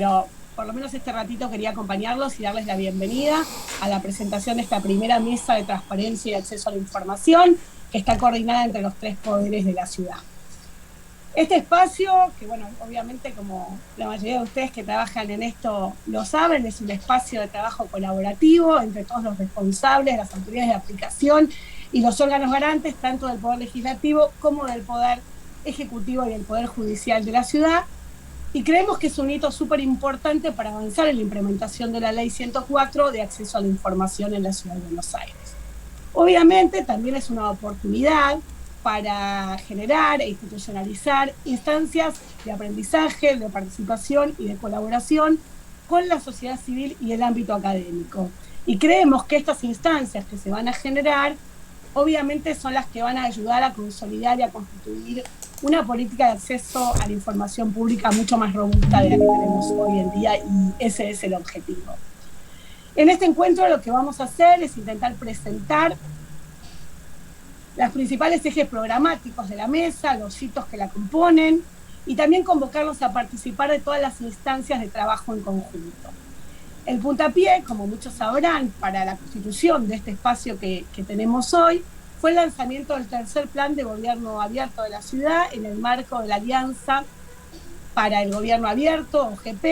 pero por lo menos este ratito quería acompañarlos y darles la bienvenida a la presentación de esta primera mesa de transparencia y acceso a la información que está coordinada entre los tres poderes de la ciudad. Este espacio, que bueno, obviamente como la mayoría de ustedes que trabajan en esto lo saben, es un espacio de trabajo colaborativo entre todos los responsables, las autoridades de aplicación y los órganos garantes, tanto del Poder Legislativo como del Poder Ejecutivo y del Poder Judicial de la ciudad. Y creemos que es un hito súper importante para avanzar en la implementación de la Ley 104 de acceso a la información en la Ciudad de Buenos Aires. Obviamente también es una oportunidad para generar e institucionalizar instancias de aprendizaje, de participación y de colaboración con la sociedad civil y el ámbito académico. Y creemos que estas instancias que se van a generar, obviamente son las que van a ayudar a consolidar y a constituir una política de acceso a la información pública mucho más robusta de la que tenemos hoy en día, y ese es el objetivo. En este encuentro lo que vamos a hacer es intentar presentar los principales ejes programáticos de la mesa, los hitos que la componen, y también convocarlos a participar de todas las instancias de trabajo en conjunto. El puntapié, como muchos sabrán, para la constitución de este espacio que tenemos hoy, fue el lanzamiento del tercer plan de gobierno abierto de la ciudad en el marco de la Alianza para el Gobierno Abierto, OGP,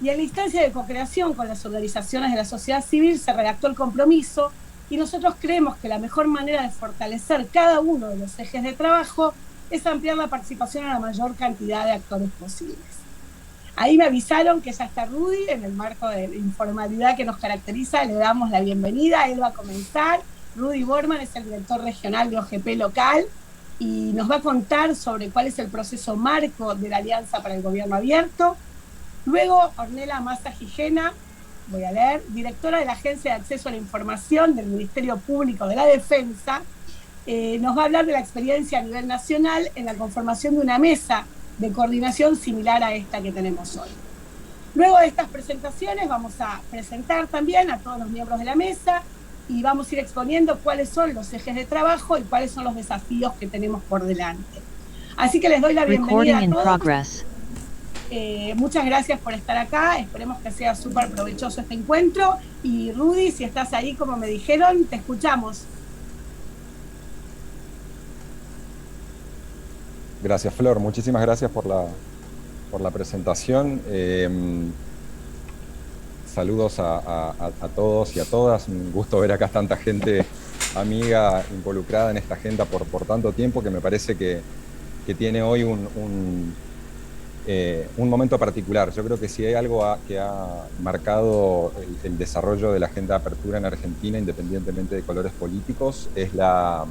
y en la instancia de co-creación con las organizaciones de la sociedad civil se redactó el compromiso, y nosotros creemos que la mejor manera de fortalecer cada uno de los ejes de trabajo es ampliar la participación a la mayor cantidad de actores posibles. Ahí me avisaron que ya está Rudy, en el marco de la informalidad que nos caracteriza, le damos la bienvenida, él va a comenzar. Rudy Borman es el director regional de OGP local y nos va a contar sobre cuál es el proceso marco de la Alianza para el Gobierno Abierto. Luego, Ornella Massa Gijena, voy a leer, directora de la Agencia de Acceso a la Información del Ministerio Público de la Defensa, nos va a hablar de la experiencia a nivel nacional en la conformación de una mesa de coordinación similar a esta que tenemos hoy. Luego de estas presentaciones vamos a presentar también a todos los miembros de la mesa y vamos a ir exponiendo cuáles son los ejes de trabajo y cuáles son los desafíos que tenemos por delante. Así que les doy la bienvenida a todos. Muchas gracias por estar acá, esperemos que sea súper provechoso este encuentro. Y Rudy, si estás ahí, como me dijeron, te escuchamos. Gracias, Flor, muchísimas gracias por la presentación. Saludos a todos y a todas, un gusto ver acá tanta gente amiga involucrada en esta agenda por tanto tiempo, que me parece que tiene hoy un momento particular. Yo creo que si hay algo que ha marcado el desarrollo de la agenda de apertura en Argentina, independientemente de colores políticos, es la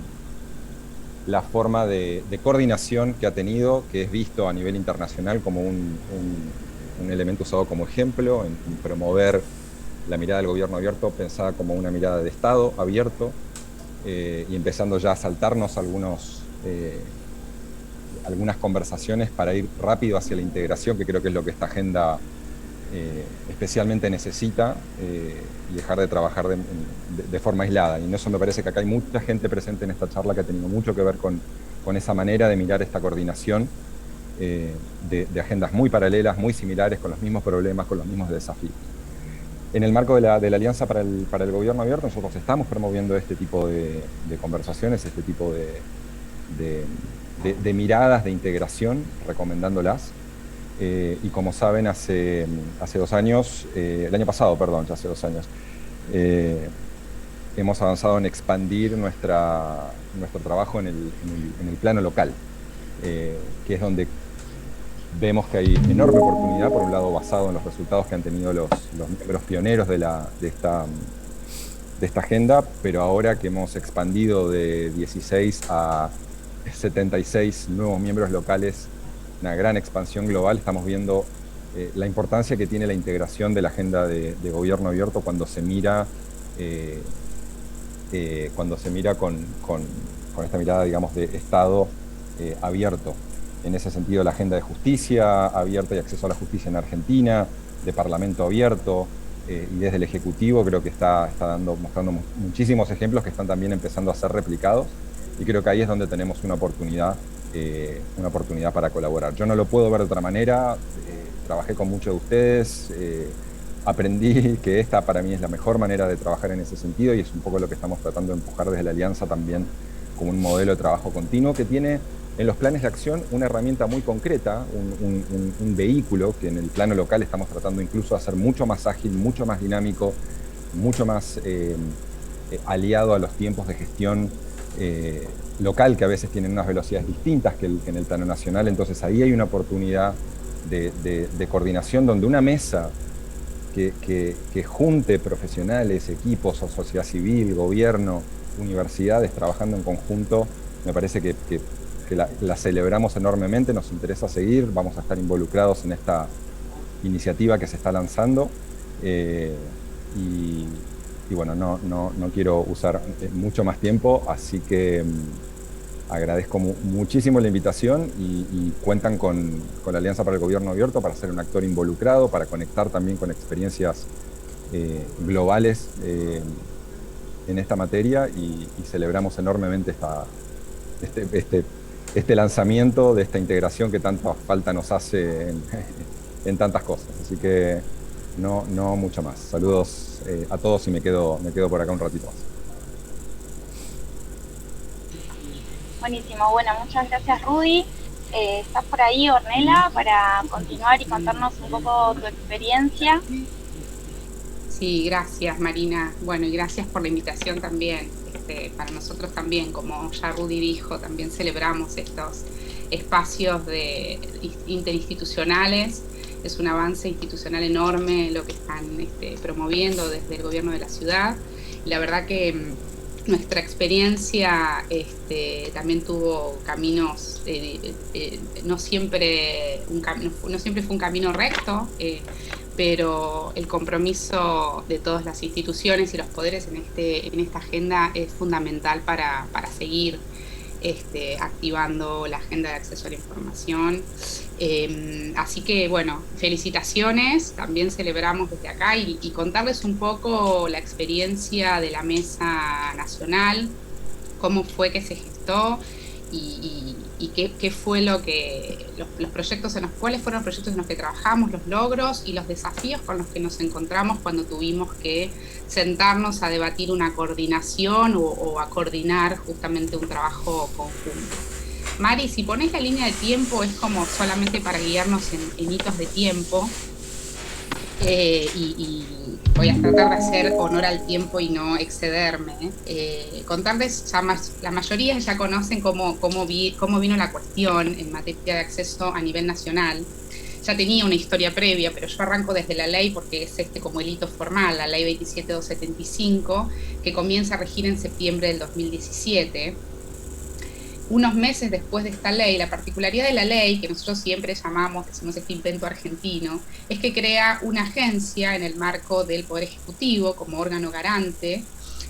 forma de coordinación que ha tenido, que es visto a nivel internacional como un elemento usado como ejemplo en promover la mirada del gobierno abierto pensada como una mirada de Estado abierto, y empezando ya a saltarnos algunas conversaciones para ir rápido hacia la integración, que creo que es lo que esta agenda especialmente necesita, y dejar de trabajar de forma aislada. Y en eso me parece que acá hay mucha gente presente en esta charla que ha tenido mucho que ver con esa manera de mirar esta coordinación de agendas muy paralelas, muy similares, con los mismos problemas, con los mismos desafíos. En el marco de la Alianza para el Gobierno Abierto, nosotros estamos promoviendo este tipo de conversaciones, este tipo de miradas de integración, recomendándolas. Y como saben, hace 2 años, el año pasado, perdón, ya hace 2 años, hemos avanzado en expandir nuestro trabajo en el plano local, que es donde vemos que hay enorme oportunidad, por un lado basado en los resultados que han tenido los miembros pioneros de esta agenda, pero ahora que hemos expandido de 16 a 76 nuevos miembros locales, una gran expansión global, estamos viendo la importancia que tiene la integración de la agenda de gobierno abierto cuando se mira con esta mirada, digamos, de Estado abierto. En ese sentido, la agenda de justicia abierta y acceso a la justicia en Argentina, de Parlamento abierto, y desde el Ejecutivo creo que está mostrando muchísimos ejemplos que están también empezando a ser replicados, y creo que ahí es donde tenemos una oportunidad para colaborar. Yo no lo puedo ver de otra manera, trabajé con muchos de ustedes, aprendí que esta para mí es la mejor manera de trabajar en ese sentido, y es un poco lo que estamos tratando de empujar desde la Alianza también, como un modelo de trabajo continuo que tiene en los planes de acción una herramienta muy concreta, un vehículo que en el plano local estamos tratando incluso de hacer mucho más ágil, mucho más dinámico, mucho más aliado a los tiempos de gestión local, que a veces tienen unas velocidades distintas que en el plano nacional. Entonces ahí hay una oportunidad de coordinación donde una mesa que junte profesionales, equipos o sociedad civil, gobierno, universidades trabajando en conjunto, me parece que la celebramos enormemente, nos interesa seguir, vamos a estar involucrados en esta iniciativa que se está lanzando, y bueno, no quiero usar mucho más tiempo, así que agradezco muchísimo la invitación, y cuentan con la Alianza para el Gobierno Abierto para ser un actor involucrado, para conectar también con experiencias globales en esta materia, y celebramos enormemente este lanzamiento de esta integración que tanta falta nos hace en tantas cosas. Así que no mucho más. Saludos a todos, y me quedo por acá un ratito más. Buenísimo, bueno, muchas gracias Rudy. ¿Estás por ahí, Ornella, para continuar y contarnos un poco tu experiencia? Sí, gracias Marina. Bueno, y gracias por la invitación también. Para nosotros también, como ya Rudy dijo, también celebramos estos espacios interinstitucionales. Es un avance institucional enorme lo que están promoviendo desde el gobierno de la ciudad. Y la verdad que nuestra experiencia también tuvo caminos, no siempre fue un camino recto, pero el compromiso de todas las instituciones y los poderes en esta agenda es fundamental para seguir activando la agenda de acceso a la información. Así que, bueno, felicitaciones, también celebramos desde acá, y contarles un poco la experiencia de la Mesa Nacional, cómo fue que se gestó, y qué fue los proyectos cuáles fueron los proyectos en los que trabajamos, los logros y los desafíos con los que nos encontramos cuando tuvimos que sentarnos a debatir una coordinación o a coordinar justamente un trabajo conjunto. Mari, si pones la línea de tiempo es como solamente para guiarnos en hitos de tiempo, y voy a tratar de hacer honor al tiempo y no excederme. Contarles, la mayoría ya conocen cómo vino la cuestión en materia de acceso a nivel nacional. Ya tenía una historia previa, pero yo arranco desde la ley porque es como el hito formal, la ley 27275, que comienza a regir en septiembre del 2017. Unos meses después de esta ley, la particularidad de la ley, que nosotros siempre decimos este invento argentino, es que crea una agencia en el marco del Poder Ejecutivo como órgano garante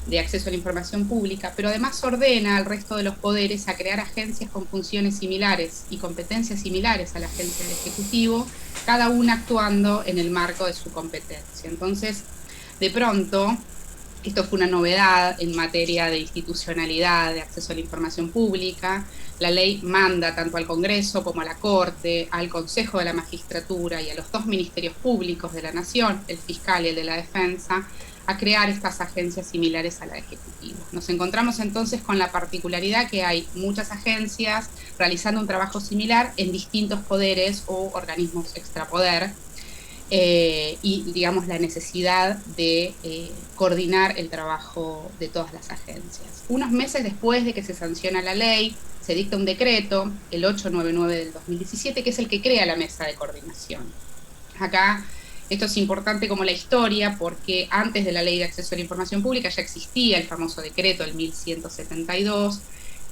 de acceso a la información pública, pero además ordena al resto de los poderes a crear agencias con funciones similares y competencias similares a la agencia del Ejecutivo, cada una actuando en el marco de su competencia. Entonces, de pronto, esto fue una novedad en materia de institucionalidad, de acceso a la información pública. La ley manda tanto al Congreso como a la Corte, al Consejo de la Magistratura y a los dos ministerios públicos de la Nación, el fiscal y el de la Defensa, a crear estas agencias similares a la Ejecutiva. Nos encontramos entonces con la particularidad que hay muchas agencias realizando un trabajo similar en distintos poderes o organismos extrapoder, y digamos la necesidad de coordinar el trabajo de todas las agencias. Unos meses después de que se sanciona la ley, se dicta un decreto, el 899 del 2017, que es el que crea la mesa de coordinación. Acá esto es importante como la historia, porque antes de la ley de acceso a la información pública ya existía el famoso decreto, el 1172,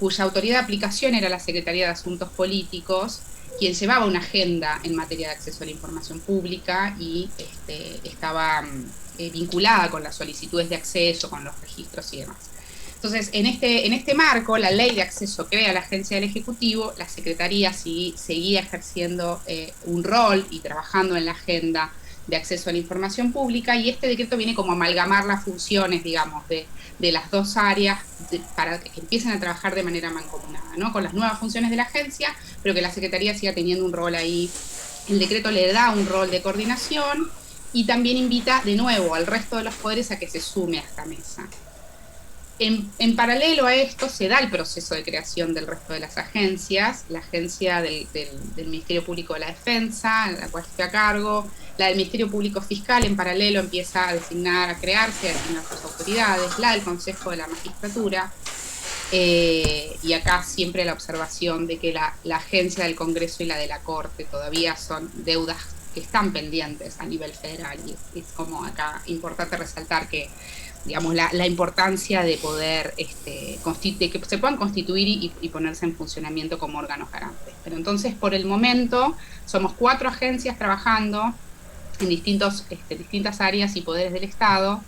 cuya autoridad de aplicación era la Secretaría de Asuntos Políticos, quien llevaba una agenda en materia de acceso a la información pública y estaba vinculada con las solicitudes de acceso, con los registros y demás. Entonces, en este marco, la ley de acceso crea la agencia del Ejecutivo, la Secretaría seguía ejerciendo un rol y trabajando en la agenda de acceso a la información pública, y este decreto viene como a amalgamar las funciones, digamos, de las dos áreas para que empiecen a trabajar de manera mancomunada, ¿no? Con las nuevas funciones de la agencia, pero que la Secretaría siga teniendo un rol ahí El decreto le da un rol de coordinación y también invita de nuevo al resto de los poderes a que se sume a esta mesa. En paralelo a esto se da el proceso de creación del resto de las agencias, la agencia del Ministerio Público de la Defensa, la cual estoy a cargo, la del Ministerio Público Fiscal en paralelo empieza a designar, a crearse, a designar sus autoridades, la del Consejo de la Magistratura, y acá siempre la observación de que la agencia del Congreso y la de la Corte todavía son deudas que están pendientes a nivel federal, y es como acá importante resaltar que digamos, la importancia de poder, de que se puedan constituir y ponerse en funcionamiento como órganos garantes. Pero entonces, por el momento, somos 4 agencias trabajando en distintas áreas y poderes del Estado,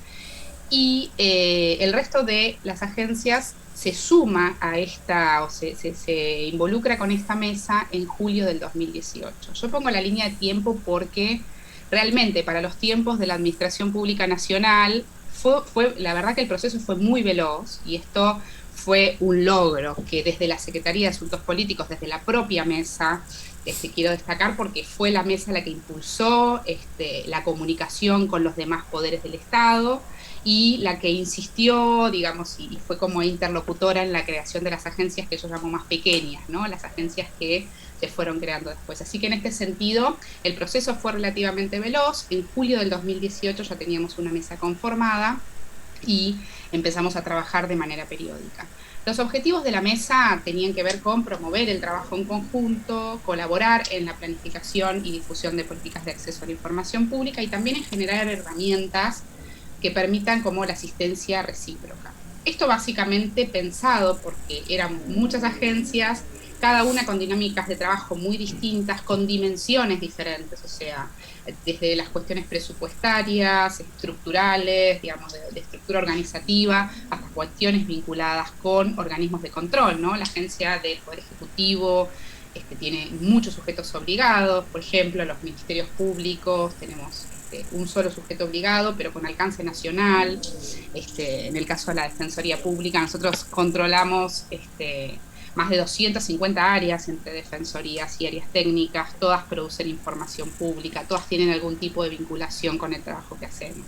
y el resto de las agencias se suma a esta, o se involucra con esta mesa en julio del 2018. Yo pongo la línea de tiempo porque realmente para los tiempos de la Administración Pública Nacional, la verdad que el proceso fue muy veloz, y esto fue un logro que desde la Secretaría de Asuntos Políticos, desde la propia mesa, quiero destacar porque fue la mesa la que impulsó la comunicación con los demás poderes del Estado y la que insistió, digamos, y fue como interlocutora en la creación de las agencias que yo llamo más pequeñas, ¿no? Las agencias que se fueron creando después. Así que en este sentido, el proceso fue relativamente veloz. En julio del 2018 ya teníamos una mesa conformada y empezamos a trabajar de manera periódica. Los objetivos de la mesa tenían que ver con promover el trabajo en conjunto, colaborar en la planificación y difusión de políticas de acceso a la información pública y también en generar herramientas que permitan como la asistencia recíproca. Esto básicamente pensado porque eran muchas agencias, cada una con dinámicas de trabajo muy distintas, con dimensiones diferentes, o sea, desde las cuestiones presupuestarias, estructurales, digamos, de estructura organizativa, hasta cuestiones vinculadas con organismos de control, ¿no? La agencia del Poder Ejecutivo tiene muchos sujetos obligados, por ejemplo, los ministerios públicos, tenemos un solo sujeto obligado, pero con alcance nacional. En el caso de la Defensoría Pública, nosotros controlamos más de 250 áreas entre defensorías y áreas técnicas, todas producen información pública, todas tienen algún tipo de vinculación con el trabajo que hacemos.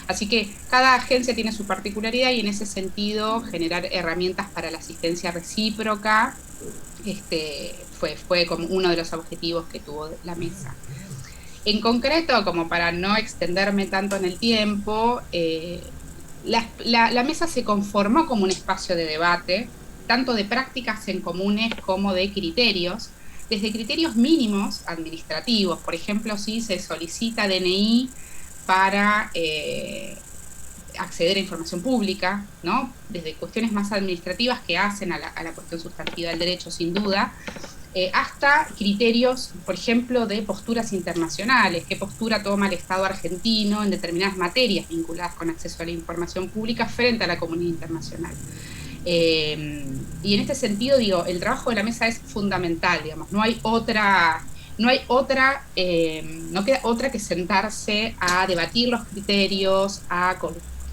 Así que cada agencia tiene su particularidad y en ese sentido generar herramientas para la asistencia recíproca fue como uno de los objetivos que tuvo la mesa. En concreto, como para no extenderme tanto en el tiempo, la mesa se conformó como un espacio de debate, tanto de prácticas en comunes como de criterios, desde criterios mínimos administrativos, por ejemplo, si se solicita DNI para acceder a información pública, ¿no? Desde cuestiones más administrativas que hacen a la cuestión sustantiva del derecho, sin duda, hasta criterios, por ejemplo, de posturas internacionales, qué postura toma el Estado argentino en determinadas materias vinculadas con acceso a la información pública frente a la comunidad internacional. Y en este sentido, digo, el trabajo de la mesa es fundamental, digamos, no queda otra que sentarse a debatir los criterios, a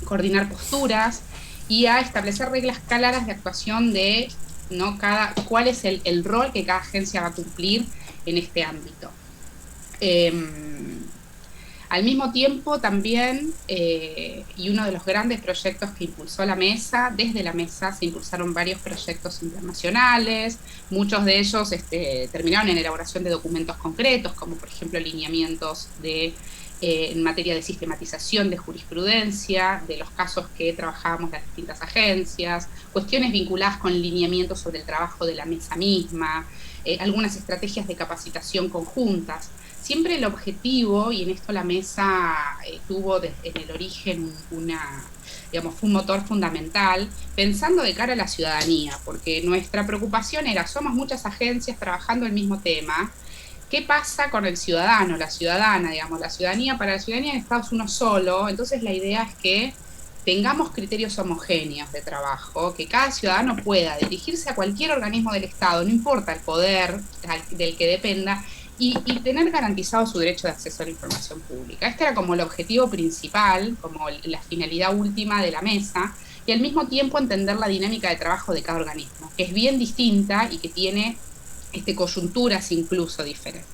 coordinar posturas y a establecer reglas claras de actuación de cuál es el rol que cada agencia va a cumplir en este ámbito. Al mismo tiempo también, y uno de los grandes proyectos que impulsó la mesa, desde la mesa se impulsaron varios proyectos internacionales, muchos de ellos terminaron en elaboración de documentos concretos, como por ejemplo lineamientos en materia de sistematización de jurisprudencia, de los casos que trabajábamos las distintas agencias, cuestiones vinculadas con lineamientos sobre el trabajo de la mesa misma, algunas estrategias de capacitación conjuntas. Siempre el objetivo, y en esto la mesa tuvo en el origen fue un motor fundamental, pensando de cara a la ciudadanía, porque nuestra preocupación era, somos muchas agencias trabajando el mismo tema, ¿qué pasa con el ciudadano, la ciudadana, digamos, la ciudadanía? Para la ciudadanía en Estado es uno solo, entonces la idea es que tengamos criterios homogéneos de trabajo, que cada ciudadano pueda dirigirse a cualquier organismo del Estado, no importa el poder del que dependa, y tener garantizado su derecho de acceso a la información pública. Este era como el objetivo principal, como la finalidad última de la mesa, y al mismo tiempo entender la dinámica de trabajo de cada organismo, que es bien distinta y que tiene coyunturas incluso diferentes.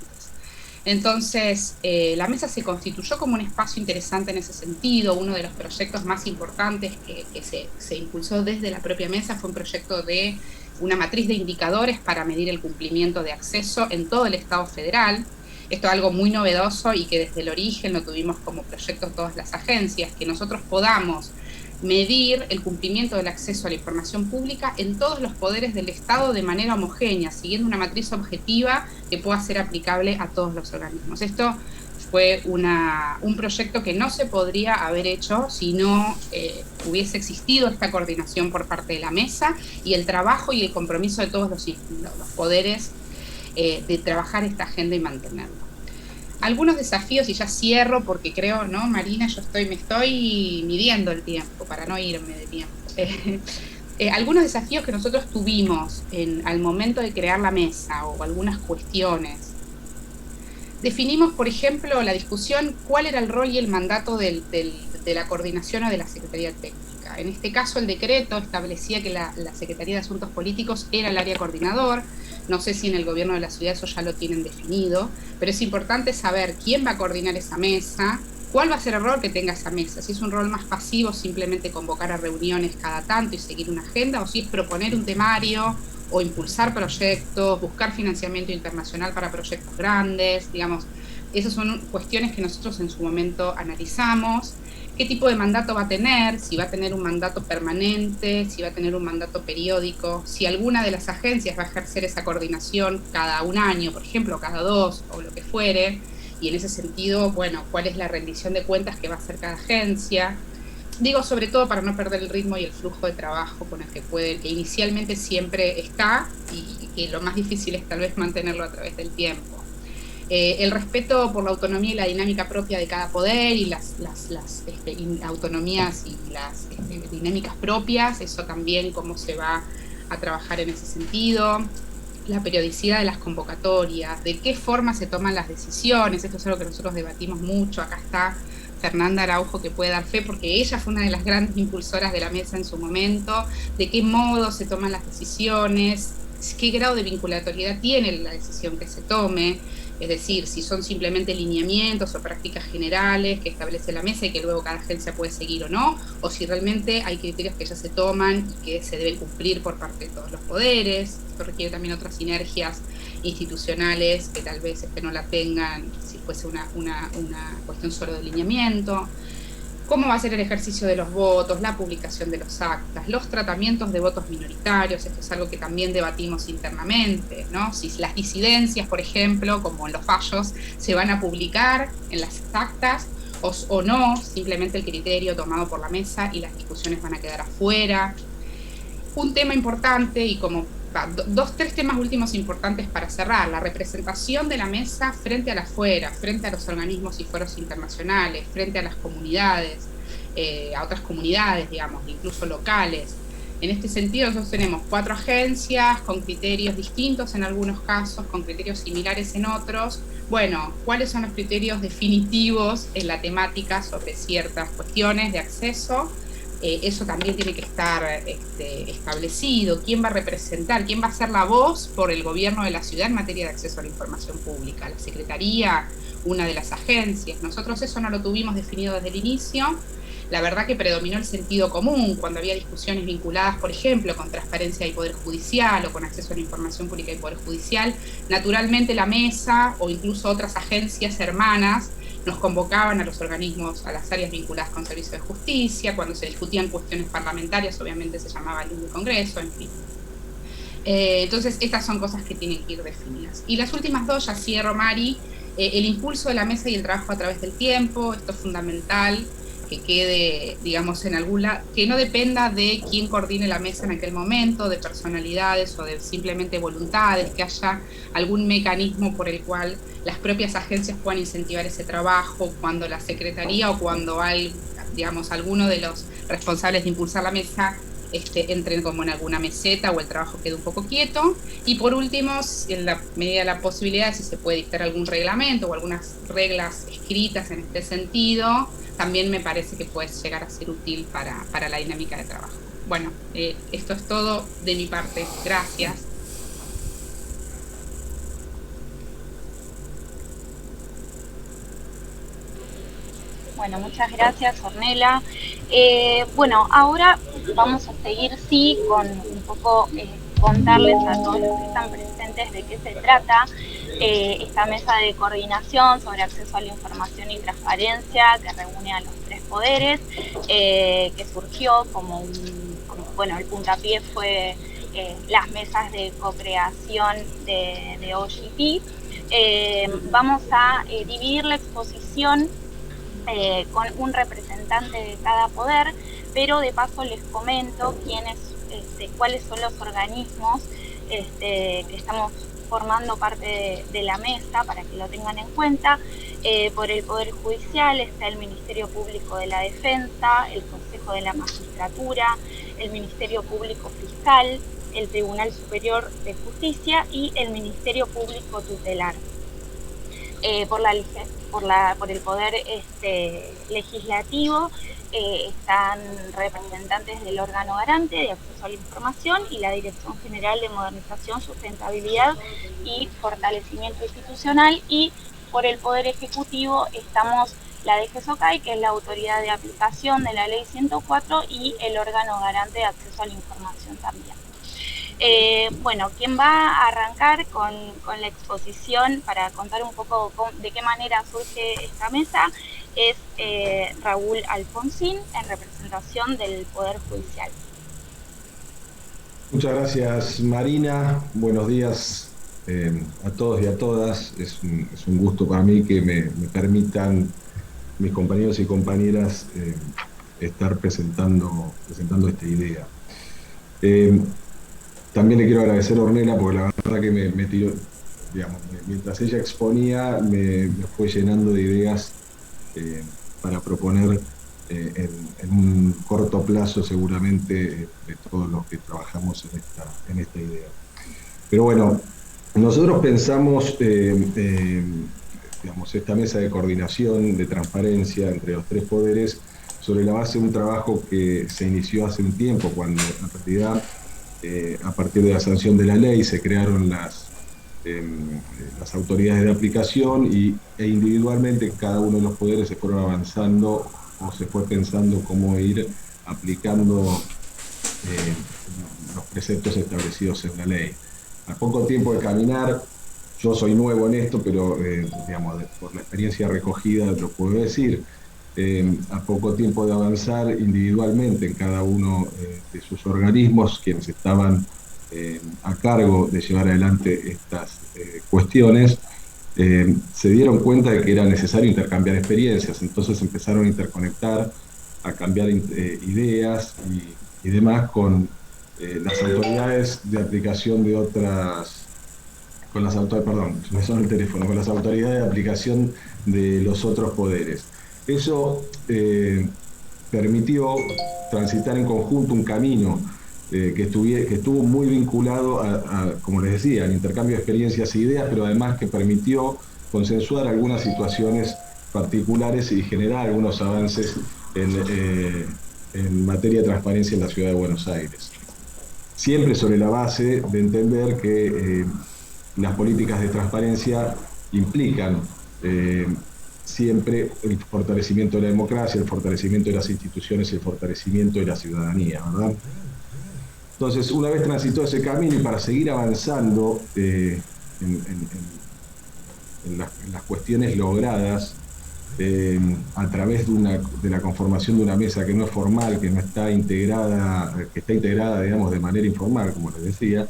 Entonces, la mesa se constituyó como un espacio interesante en ese sentido. Uno de los proyectos más importantes que se impulsó desde la propia mesa fue un proyecto de una matriz de indicadores para medir el cumplimiento de acceso en todo el Estado federal. Esto es algo muy novedoso y que desde el origen lo tuvimos como proyecto todas las agencias, que nosotros podamos medir el cumplimiento del acceso a la información pública en todos los poderes del Estado de manera homogénea, siguiendo una matriz objetiva que pueda ser aplicable a todos los organismos. Esto fue un proyecto que no se podría haber hecho si no hubiese existido esta coordinación por parte de la mesa y el trabajo y el compromiso de todos los poderes de trabajar esta agenda y mantenerla. Algunos desafíos, y ya cierro porque creo, ¿no, Marina? Me estoy midiendo el tiempo para no irme de tiempo. Algunos desafíos que nosotros tuvimos al momento de crear la mesa o algunas cuestiones. Definimos, por ejemplo, la discusión, cuál era el rol y el mandato de la coordinación o de la Secretaría Técnica. En este caso, el decreto establecía que la Secretaría de Asuntos Políticos era el área coordinador. No sé si en el gobierno de la ciudad eso ya lo tienen definido, pero es importante saber quién va a coordinar esa mesa, cuál va a ser el rol que tenga esa mesa, si es un rol más pasivo, simplemente convocar a reuniones cada tanto y seguir una agenda, o si es proponer un temario o impulsar proyectos, buscar financiamiento internacional para proyectos grandes, digamos. Esas son cuestiones que nosotros en su momento analizamos. ¿Qué tipo de mandato va a tener? Si va a tener un mandato permanente, si va a tener un mandato periódico, si alguna de las agencias va a ejercer esa coordinación cada un año, por ejemplo, cada 2 o lo que fuere, y en ese sentido, bueno, cuál es la rendición de cuentas que va a hacer cada agencia. Digo, sobre todo para no perder el ritmo y el flujo de trabajo con el que inicialmente siempre está, y que lo más difícil es tal vez mantenerlo a través del tiempo. El respeto por la autonomía y la dinámica propia de cada poder y las autonomías y las dinámicas propias, eso también cómo se va a trabajar en ese sentido. La periodicidad de las convocatorias, de qué forma se toman las decisiones, esto es algo que nosotros debatimos mucho. Acá está Fernanda Araujo, que puede dar fe, porque ella fue una de las grandes impulsoras de la mesa en su momento, de qué modo se toman las decisiones, qué grado de vinculatoriedad tiene la decisión que se tome. Es decir, si son simplemente lineamientos o prácticas generales que establece la mesa y que luego cada agencia puede seguir o no, o si realmente hay criterios que ya se toman y que se deben cumplir por parte de todos los poderes. Esto requiere también otras sinergias institucionales que tal vez no la tengan si fuese una cuestión solo de lineamiento. ¿Cómo va a ser el ejercicio de los votos, la publicación de los actas, los tratamientos de votos minoritarios? Esto es algo que también debatimos internamente, ¿no? Si las disidencias, por ejemplo, como en los fallos, se van a publicar en las actas o no, simplemente el criterio tomado por la mesa y las discusiones van a quedar afuera. Un tema importante y como tres temas últimos importantes para cerrar: la representación de la mesa frente al afuera, frente a los organismos y foros internacionales, frente a las comunidades, a otras comunidades, digamos, incluso locales. En este sentido, nosotros tenemos 4 agencias con criterios distintos en algunos casos, con criterios similares en otros. Bueno, ¿cuáles son los criterios definitivos en la temática sobre ciertas cuestiones de acceso? Eso también tiene que estar establecido. ¿Quién va a representar? ¿Quién va a ser la voz por el gobierno de la ciudad en materia de acceso a la información pública? ¿La Secretaría? ¿Una de las agencias? Nosotros eso no lo tuvimos definido desde el inicio. La verdad que predominó el sentido común cuando había discusiones vinculadas, por ejemplo, con transparencia y poder judicial o con acceso a la información pública y poder judicial. Naturalmente la mesa o incluso otras agencias hermanas nos convocaban a los organismos, a las áreas vinculadas con servicio de justicia. Cuando se discutían cuestiones parlamentarias, obviamente se llamaba el Congreso, en fin. Entonces, estas son cosas que tienen que ir definidas. Y las últimas 2, ya cierro, Mari, el impulso de la mesa y el trabajo a través del tiempo. Esto es fundamental, que quede, digamos, en algún lado, que no dependa de quién coordine la mesa en aquel momento, de personalidades o de simplemente voluntades, que haya algún mecanismo por el cual las propias agencias puedan incentivar ese trabajo cuando la Secretaría o cuando hay, digamos, alguno de los responsables de impulsar la mesa entren como en alguna meseta o el trabajo quede un poco quieto. Y por último, en la medida de la posibilidad, si se puede dictar algún reglamento o algunas reglas escritas en este sentido, también me parece que puede llegar a ser útil para la dinámica de trabajo. Bueno, esto es todo de mi parte. Gracias. Bueno, muchas gracias, Ornella. Bueno, ahora vamos a seguir, sí, con un poco contarles a todos los que están presentes de qué se trata esta mesa de coordinación sobre acceso a la información y transparencia que reúne a los tres poderes, que surgió bueno, el puntapié fue las mesas de co-creación de OGP. Vamos a dividir la exposición con un representante de cada poder, pero de paso les comento cuáles son los organismos que estamos formando parte de la mesa para que lo tengan en cuenta. Por el Poder Judicial está el Ministerio Público de la Defensa, el Consejo de la Magistratura, el Ministerio Público Fiscal, el Tribunal Superior de Justicia y el Ministerio Público Tutelar. Por el Poder Legislativo están representantes del órgano garante de acceso a la información y la Dirección General de Modernización, Sustentabilidad y Fortalecimiento Institucional, y por el Poder Ejecutivo estamos la DGSOCAI, que es la autoridad de aplicación de la Ley 104, y el órgano garante de acceso a la información también. Bueno, quien va a arrancar con la exposición para contar un poco de qué manera surge esta mesa es Raúl Alfonsín, en representación del Poder Judicial. Muchas gracias, Marina. Buenos días a todos y a todas. Es un gusto para mí que me permitan mis compañeros y compañeras estar presentando esta idea. También le quiero agradecer a Ornella porque la verdad que me tiró, digamos, mientras ella exponía, me fue llenando de ideas para proponer en un corto plazo seguramente de todos los que trabajamos en esta idea. Pero bueno, nosotros pensamos digamos, esta mesa de coordinación, de transparencia entre los tres poderes sobre la base de un trabajo que se inició hace un tiempo, cuando en realidad a partir de la sanción de la ley se crearon las autoridades de aplicación e individualmente cada uno de los poderes se fueron avanzando o se fue pensando cómo ir aplicando los preceptos establecidos en la ley. A poco tiempo de caminar, yo soy nuevo en esto, pero digamos, por la experiencia recogida lo puedo decir, a poco tiempo de avanzar individualmente en cada uno de sus organismos, quienes estaban a cargo de llevar adelante estas cuestiones, se dieron cuenta de que era necesario intercambiar experiencias, entonces empezaron a interconectar, a cambiar ideas y demás con las autoridades de aplicación de otras, con las autoridades de aplicación de los otros poderes. Eso permitió transitar en conjunto un camino que estuvo muy vinculado como les decía, al intercambio de experiencias e ideas, pero además que permitió consensuar algunas situaciones particulares y generar algunos avances en materia de transparencia en la ciudad de Buenos Aires. Siempre sobre la base de entender que las políticas de transparencia implican siempre el fortalecimiento de la democracia, el fortalecimiento de las instituciones y el fortalecimiento de la ciudadanía, ¿verdad? Entonces, una vez transitó ese camino y para seguir avanzando en las cuestiones logradas a través de la conformación de una mesa que no es formal, que no está integrada, que está integrada, digamos, de manera informal, como les decía,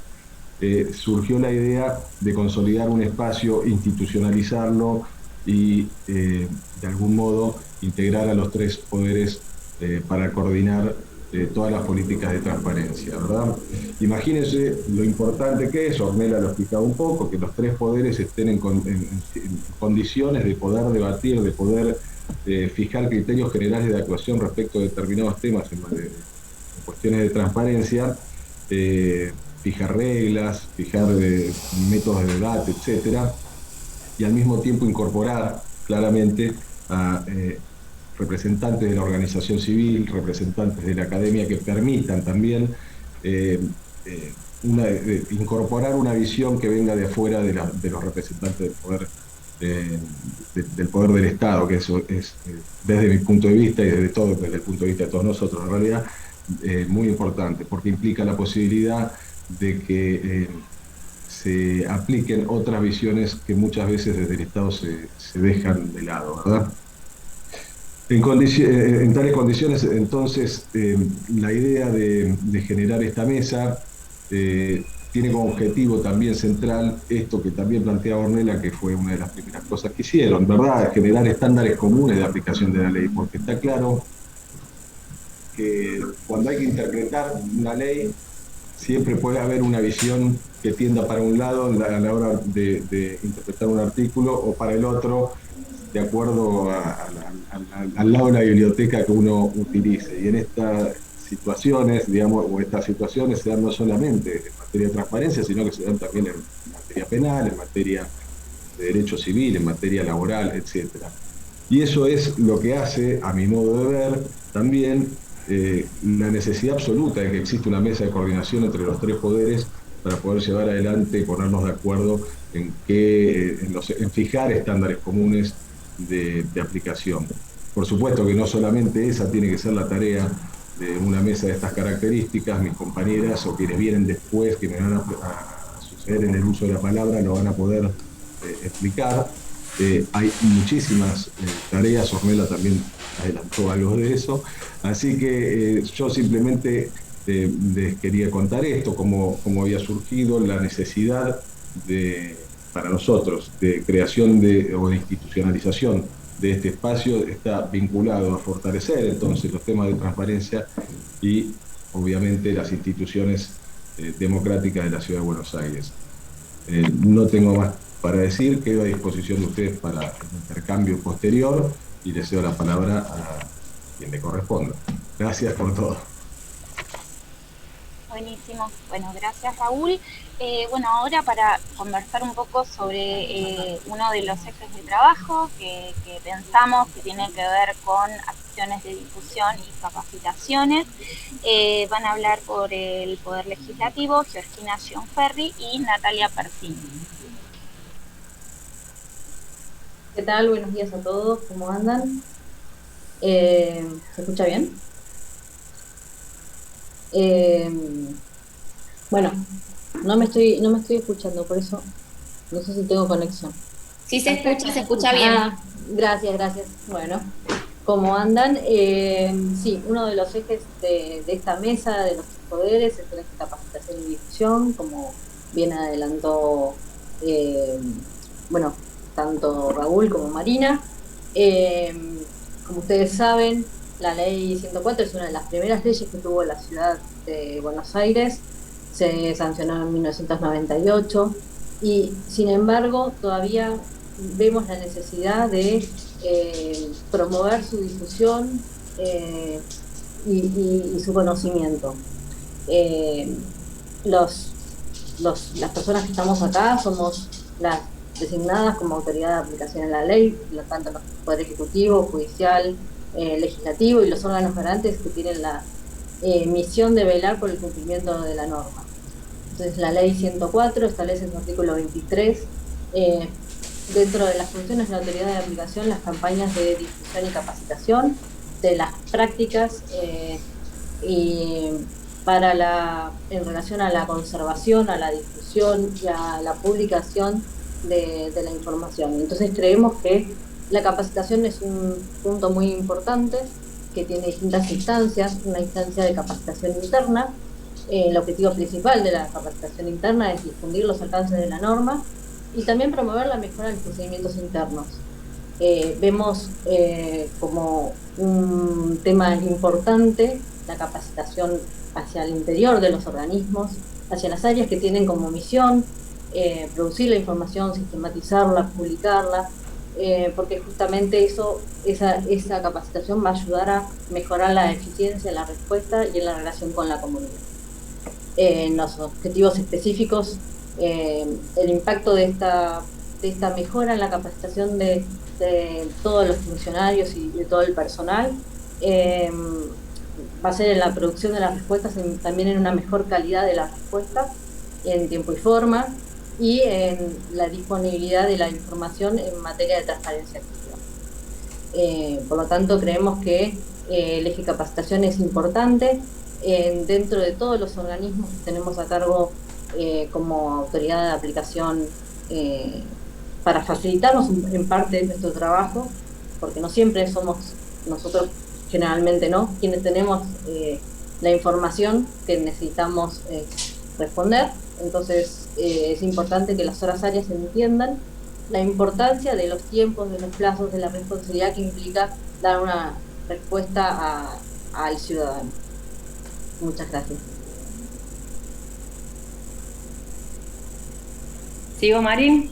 surgió la idea de consolidar un espacio, institucionalizarlo y de algún modo integrar a los tres poderes para coordinar todas las políticas de transparencia, ¿verdad? Imagínense lo importante que es, Ornella lo explicaba un poco, que los tres poderes estén en condiciones de poder debatir, de poder fijar criterios generales de actuación respecto de determinados temas en cuestiones de transparencia, fijar reglas, fijar métodos de debate, etcétera, y al mismo tiempo incorporar claramente a representantes de la organización civil, representantes de la academia que permitan también incorporar una visión que venga de afuera de los representantes del Poder eh, del poder del Estado, que eso es, desde mi punto de vista y desde el punto de vista de todos nosotros, en realidad, muy importante, porque implica la posibilidad de que se apliquen otras visiones que muchas veces desde el Estado se dejan de lado, ¿verdad? En tales condiciones, entonces, la idea de generar esta mesa tiene como objetivo también central esto que también plantea Ornella, que fue una de las primeras cosas que hicieron, ¿verdad? Generar estándares comunes de aplicación de la ley, porque está claro que cuando hay que interpretar una ley, siempre puede haber una visión que tienda para un lado a la hora de interpretar un artículo o para el otro, de acuerdo al lado de la biblioteca que uno utilice. Y en estas situaciones, digamos, o estas situaciones se dan no solamente en materia de transparencia, sino que se dan también en materia penal, en materia de derecho civil, en materia laboral, etcétera. Y eso es lo que hace, a mi modo de ver, también la necesidad absoluta de que exista una mesa de coordinación entre los tres poderes para poder llevar adelante y ponernos de acuerdo en fijar estándares comunes de aplicación. Por supuesto que no solamente esa tiene que ser la tarea de una mesa de estas características, mis compañeras o quienes vienen después, que me van a suceder en el uso de la palabra, lo van a poder explicar. Hay muchísimas tareas, Ornella también adelantó algo de eso, así que yo simplemente les quería contar esto, cómo había surgido la necesidad para nosotros de creación o de institucionalización de este espacio. Está vinculado a fortalecer entonces los temas de transparencia y obviamente las instituciones democráticas de la Ciudad de Buenos Aires. No tengo más para decir, quedo a disposición de ustedes para el intercambio posterior y le cedo la palabra a quien le corresponda. Gracias por todo. Buenísimo. Bueno, gracias Raúl. Bueno, ahora para conversar un poco sobre uno de los ejes de trabajo que pensamos que tiene que ver con acciones de difusión y capacitaciones, van a hablar por el Poder Legislativo Georgina Gianferri y Natalia Persini. ¿Qué tal? Buenos días a todos, ¿cómo andan? ¿Se escucha bien? Bueno, no me estoy escuchando, por eso no sé si tengo conexión. Sí se escucha bien. Gracias. Bueno, ¿cómo andan? Sí, uno de los ejes de esta mesa de los poderes es la capacitación y difusión, como bien adelantó, bueno, tanto Raúl como Marina. Como ustedes saben, la ley 104 es una de las primeras leyes que tuvo la ciudad de Buenos Aires, se sancionó en 1998 y sin embargo todavía vemos la necesidad de promover su difusión y su conocimiento. Las personas que estamos acá somos las designadas como autoridad de aplicación de la ley, tanto el Poder Ejecutivo, Judicial, Legislativo y los órganos garantes que tienen la misión de velar por el cumplimiento de la norma. Entonces la ley 104 establece en su artículo 23, dentro de las funciones de la autoridad de aplicación, las campañas de difusión y capacitación de las prácticas en relación a la conservación, a la difusión y a la publicación de la información. Entonces creemos que la capacitación es un punto muy importante que tiene distintas instancias, una instancia de capacitación interna. El objetivo principal de la capacitación interna es difundir los alcances de la norma y también promover la mejora de los procedimientos internos. Vemos como un tema importante la capacitación hacia el interior de los organismos, hacia las áreas que tienen como misión producir la información, sistematizarla, publicarla, porque justamente esa capacitación va a ayudar a mejorar la eficiencia en la respuesta y en la relación con la comunidad. En los objetivos específicos, el impacto de esta mejora en la capacitación de todos los funcionarios y de todo el personal va a ser en la producción de las respuestas, también en una mejor calidad de la respuesta, en tiempo y forma, y en la disponibilidad de la información en materia de transparencia activa. Por lo tanto, creemos que el eje capacitación es importante dentro de todos los organismos que tenemos a cargo como autoridad de aplicación para facilitarnos en parte nuestro trabajo, porque no siempre somos nosotros, generalmente no, quienes tenemos la información que necesitamos responder. Entonces es importante que las otras áreas entiendan la importancia de los tiempos, de los plazos, de la responsabilidad que implica dar una respuesta al ciudadano. Muchas gracias. ¿Sigo, Marín?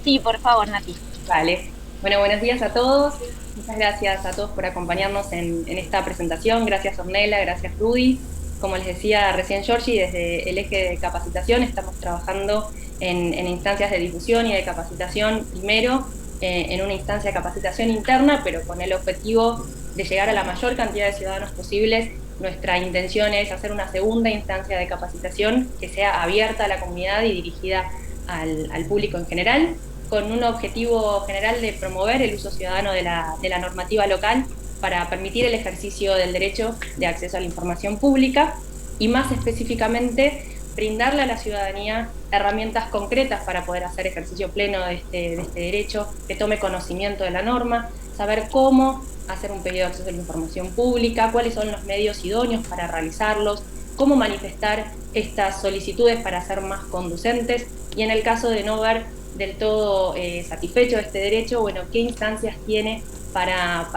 Sí, por favor, Nati. Vale. Bueno, buenos días a todos. Muchas gracias a todos por acompañarnos en esta presentación. Gracias, Ornella, gracias, Rudy. Como les decía recién Georgie, desde el eje de capacitación estamos trabajando en instancias de difusión y de capacitación, primero en una instancia de capacitación interna, pero con el objetivo de llegar a la mayor cantidad de ciudadanos posibles. Nuestra intención es hacer una segunda instancia de capacitación que sea abierta a la comunidad y dirigida al público en general, con un objetivo general de promover el uso ciudadano de la normativa local para permitir el ejercicio del derecho de acceso a la información pública y más específicamente brindarle a la ciudadanía herramientas concretas para poder hacer ejercicio pleno de este derecho, que tome conocimiento de la norma, saber cómo hacer un pedido de acceso a la información pública, cuáles son los medios idóneos para realizarlos, cómo manifestar estas solicitudes para ser más conducentes y en el caso de no ver del todo satisfecho este derecho, bueno, qué instancias tiene para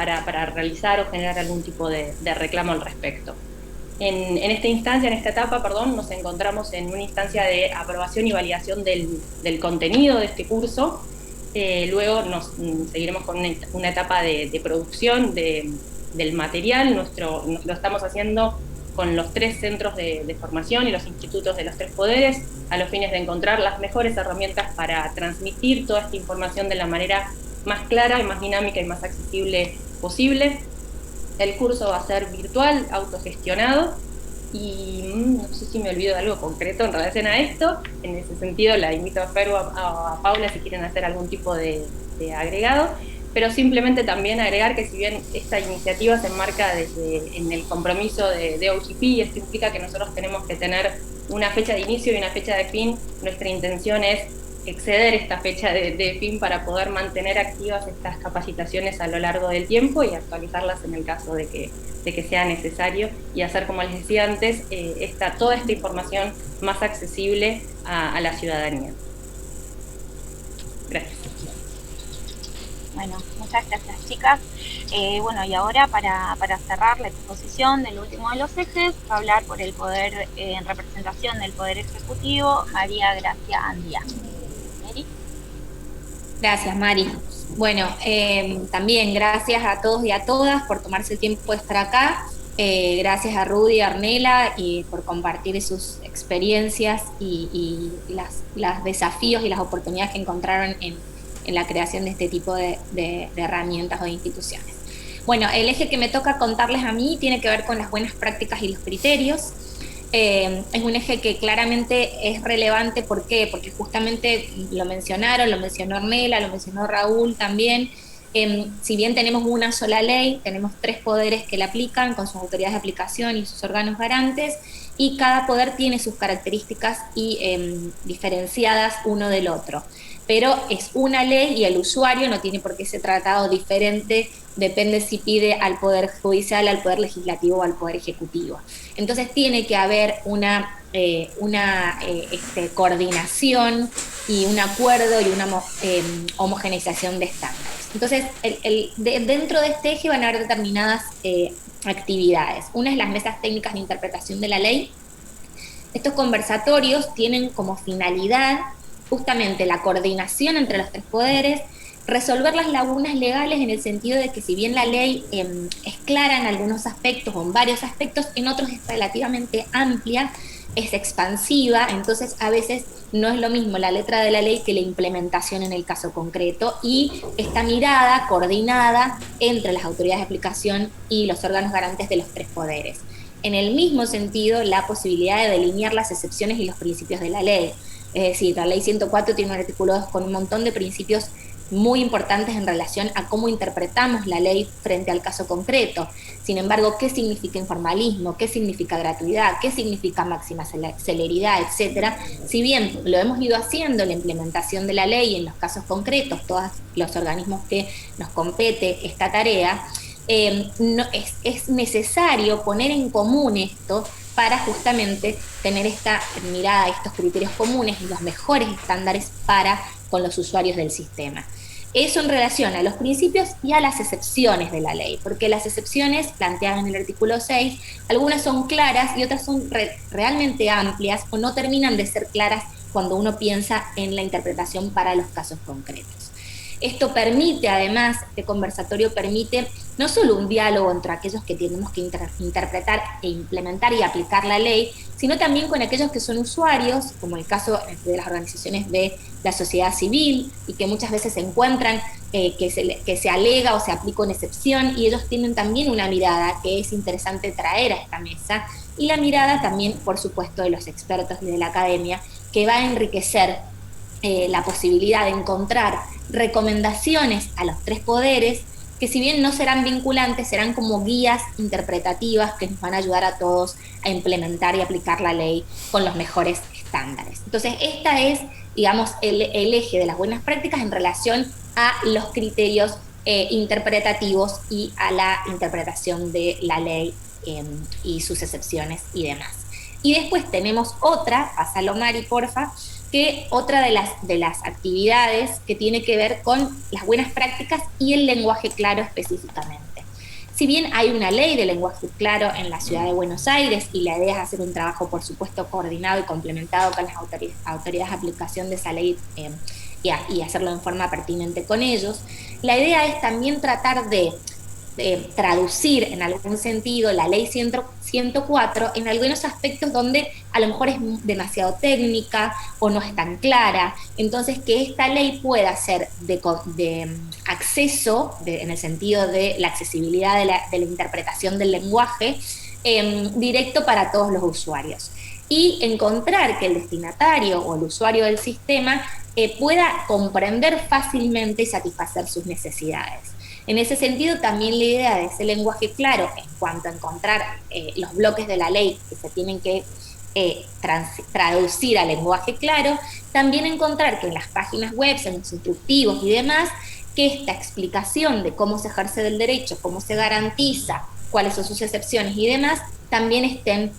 realizar o generar algún tipo de reclamo al respecto. En esta instancia, en esta etapa, nos encontramos en una instancia de aprobación y validación del contenido de este curso. Luego seguiremos con una etapa de producción del material. Lo estamos haciendo con los 3 centros de formación y los institutos de los 3 poderes, a los fines de encontrar las mejores herramientas para transmitir toda esta información de la manera más clara y más dinámica y más accesible posible. El curso va a ser virtual, autogestionado, y no sé si me olvido de algo concreto en relación a esto. En ese sentido la invito a Fer o a Paula si quieren hacer algún tipo de agregado, pero simplemente también agregar que si bien esta iniciativa se enmarca en el compromiso de OGP, y esto implica que nosotros tenemos que tener una fecha de inicio y una fecha de fin, nuestra intención es exceder esta fecha de fin para poder mantener activas estas capacitaciones a lo largo del tiempo y actualizarlas en el caso de que sea necesario, y hacer, como les decía antes, toda esta información más accesible a la ciudadanía. Gracias. Bueno, muchas gracias, chicas. Bueno, y ahora para cerrar la exposición del último de los ejes, va a hablar por el poder, en representación del Poder Ejecutivo, María Gracia Andía. ¿Mary? Gracias, Mari. Bueno, también gracias a todos y a todas por tomarse el tiempo de estar acá. Gracias a Rudy y a Ornella y por compartir sus experiencias y los desafíos y las oportunidades que encontraron en la creación de este tipo de herramientas o de instituciones. Bueno, el eje que me toca contarles a mí tiene que ver con las buenas prácticas y los criterios. Es un eje que claramente es relevante. ¿Por qué? Porque justamente lo mencionaron, lo mencionó Ornella, lo mencionó Raúl también. Si bien tenemos una sola ley, tenemos 3 poderes que la aplican con sus autoridades de aplicación y sus órganos garantes, y cada poder tiene sus características y diferenciadas uno del otro. Pero es una ley y el usuario no tiene por qué ser tratado diferente, depende si pide al Poder Judicial, al Poder Legislativo o al Poder Ejecutivo. Entonces tiene que haber una coordinación y un acuerdo y una homogeneización de estándares. Entonces, dentro de este eje van a haber determinadas actividades. Una es las mesas técnicas de interpretación de la ley. Estos conversatorios tienen como finalidad justamente la coordinación entre los 3 poderes, resolver las lagunas legales en el sentido de que si bien la ley es clara en algunos aspectos o en varios aspectos, en otros es relativamente amplia, es expansiva, entonces a veces no es lo mismo la letra de la ley que la implementación en el caso concreto, y esta mirada coordinada entre las autoridades de aplicación y los órganos garantes de los 3 poderes. en el mismo sentido la posibilidad de delinear las excepciones y los principios de la ley. Es decir, la ley 104 tiene un artículo 2 con un montón de principios muy importantes en relación a cómo interpretamos la ley frente al caso concreto. Sin embargo, ¿qué significa informalismo? ¿Qué significa gratuidad? ¿Qué significa máxima celeridad? Etcétera. Si bien lo hemos ido haciendo en la implementación de la ley en los casos concretos, todos los organismos que nos compete esta tarea, es necesario poner en común esto para justamente tener esta mirada, estos criterios comunes y los mejores estándares para con los usuarios del sistema. Eso en relación a los principios y a las excepciones de la ley, porque las excepciones planteadas en el artículo 6, algunas son claras y otras son realmente amplias o no terminan de ser claras cuando uno piensa en la interpretación para los casos concretos. Esto permite, además, este conversatorio permite no solo un diálogo entre aquellos que tenemos que interpretar e implementar y aplicar la ley, sino también con aquellos que son usuarios, como el caso de las organizaciones de la sociedad civil, y que muchas veces se encuentran que se alega o se aplica una excepción, y ellos tienen también una mirada que es interesante traer a esta mesa, y la mirada también, por supuesto, de los expertos y de la academia, que va a enriquecer la posibilidad de encontrar recomendaciones a los tres poderes, que si bien no serán vinculantes, serán como guías interpretativas que nos van a ayudar a todos a implementar y aplicar la ley con los mejores estándares. Entonces, esta es, digamos, el eje de las buenas prácticas en relación a los criterios interpretativos y a la interpretación de la ley y sus excepciones y demás. Y después tenemos otra, pásalo Mari, porfa, que otra de las actividades que tiene que ver con las buenas prácticas y el lenguaje claro específicamente. Si bien hay una ley de lenguaje claro en la ciudad de Buenos Aires y la idea es hacer un trabajo, por supuesto, coordinado y complementado con las autoridades de aplicación de esa ley y hacerlo en forma pertinente con ellos, la idea es también tratar de traducir en algún sentido la ley 104 en algunos aspectos donde a lo mejor es demasiado técnica o no es tan clara. Entonces, que esta ley pueda ser de acceso, en el sentido de la accesibilidad de la interpretación del lenguaje, directo para todos los usuarios. Y encontrar que el destinatario o el usuario del sistema pueda comprender fácilmente y satisfacer sus necesidades. En ese sentido, también la idea de ese lenguaje claro en cuanto a encontrar los bloques de la ley que se tienen que traducir al lenguaje claro, también encontrar que en las páginas web, en los instructivos y demás, que esta explicación de cómo se ejerce del derecho, cómo se garantiza, cuáles son sus excepciones y demás, también estén,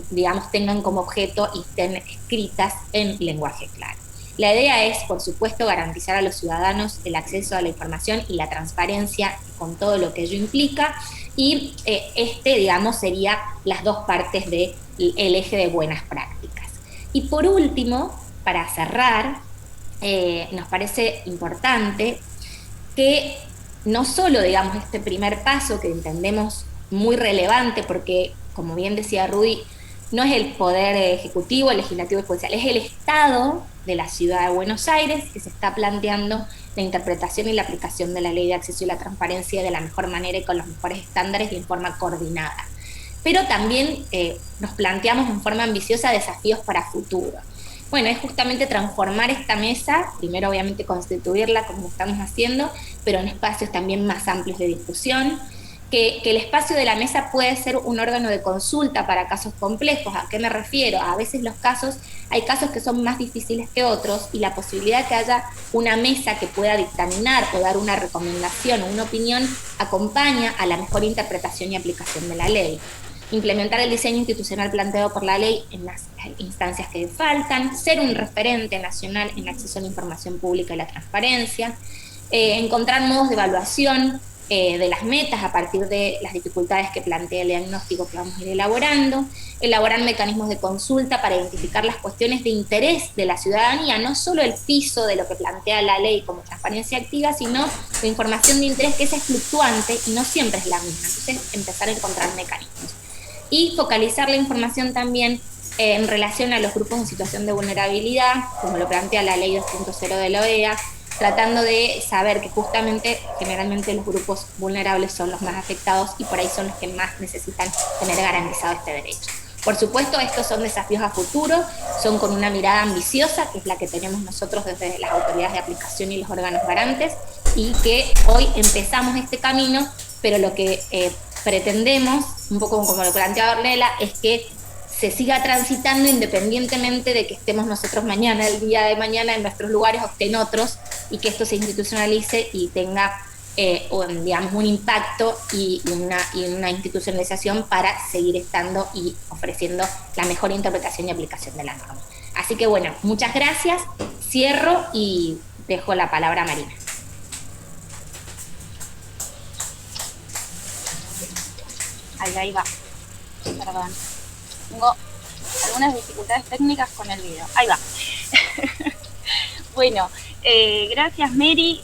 digamos, tengan como objeto y estén escritas en lenguaje claro. La idea es, por supuesto, garantizar a los ciudadanos el acceso a la información y la transparencia con todo lo que ello implica, y digamos, sería las dos partes del eje de buenas prácticas. Y por último, para cerrar, nos parece importante que no solo, digamos, este primer paso que entendemos muy relevante, porque, como bien decía Rudy, no es el poder ejecutivo, el legislativo y el judicial, es el Estado de la ciudad de Buenos Aires que se está planteando la interpretación y la aplicación de la ley de acceso y la transparencia de la mejor manera y con los mejores estándares y en forma coordinada. Pero también nos planteamos en forma ambiciosa desafíos para futuro. Bueno, es justamente transformar esta mesa, primero obviamente constituirla como estamos haciendo, pero en espacios también más amplios de discusión, que el espacio de la mesa puede ser un órgano de consulta para casos complejos. ¿A qué me refiero? A veces hay casos que son más difíciles que otros, y la posibilidad de que haya una mesa que pueda dictaminar o dar una recomendación o una opinión acompaña a la mejor interpretación y aplicación de la ley. Implementar el diseño institucional planteado por la ley en las instancias que faltan, ser un referente nacional en el acceso a la información pública y la transparencia, encontrar modos de evaluación de las metas a partir de las dificultades que plantea el diagnóstico que vamos a ir elaborando, elaborar mecanismos de consulta para identificar las cuestiones de interés de la ciudadanía, no solo el piso de lo que plantea la ley como transparencia activa, sino la información de interés, que esa es fluctuante y no siempre es la misma. Entonces, empezar a encontrar mecanismos. Y focalizar la información también en relación a los grupos en situación de vulnerabilidad, como lo plantea la ley 2.0 de la OEA, tratando de saber que justamente generalmente los grupos vulnerables son los más afectados y por ahí son los que más necesitan tener garantizado este derecho. Por supuesto, estos son desafíos a futuro, son con una mirada ambiciosa, que es la que tenemos nosotros desde las autoridades de aplicación y los órganos garantes, y que hoy empezamos este camino, pero lo que pretendemos, un poco como lo planteaba Ornella, es que se siga transitando independientemente de que estemos nosotros mañana, el día de mañana, en nuestros lugares o estén otros, y que esto se institucionalice y tenga digamos, un impacto y una institucionalización para seguir estando y ofreciendo la mejor interpretación y aplicación de la norma. Así que bueno, muchas gracias, cierro y dejo la palabra a Marina. Ahí va, perdón. Tengo algunas dificultades técnicas con el video. Ahí va. Bueno, gracias Mary.